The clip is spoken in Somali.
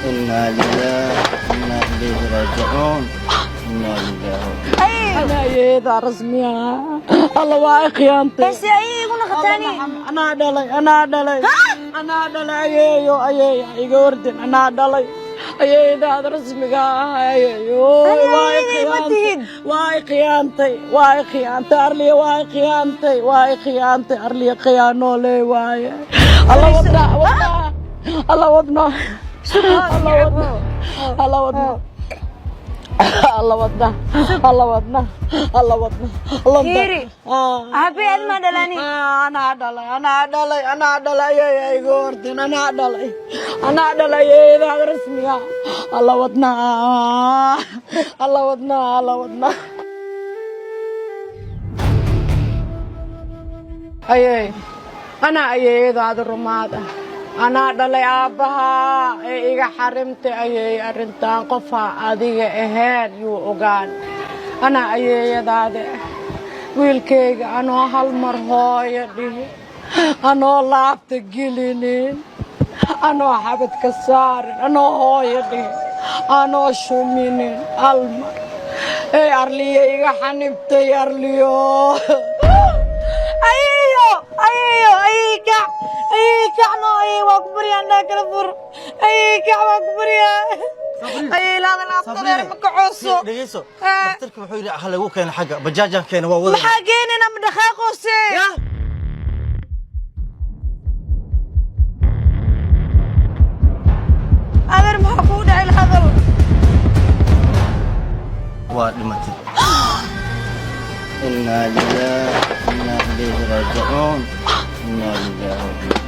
إنا لله وإنا إليه راجعون. إنا لله. أنا يدا رسميها الله واقع أنت بس أي يقول ختاني أنا دلي أيو يقوردن أنا دلي يدا رسميها أيو واقع أنت أرلي واقع أنت أرلي قيانو لي واي الله وضنا Kiri. Apa yang mana dalani? Anak dalai ya igortin anak dalai ya resmiya Allah wadna ayay ana ayay daad rumada ana dalay aabaha iga xarimtay ayay arintan qofa adiga aheed yu ogaan ana ayayadaade wiilkayga anoo hal mar hooyo dhihi anoo laabta gelinin anoo xabad ka saarin anoo hooyo dhihi anoo shuminin hal mar arliya iga xanibtay arliyo كعنو أي وأكبر يا عندك الفر أي كعب أكبر يا أي لا لا أفضل مكعوسو دقيسو دكتورك wuxuu yiri hal lagu keen xaga bajaajan keen waa wada maxaa keenina madaqaaqoose agar maxaa ku dhacay hadal waa dhimatay إنا لله وإنا إليه راجعون. إنا لله.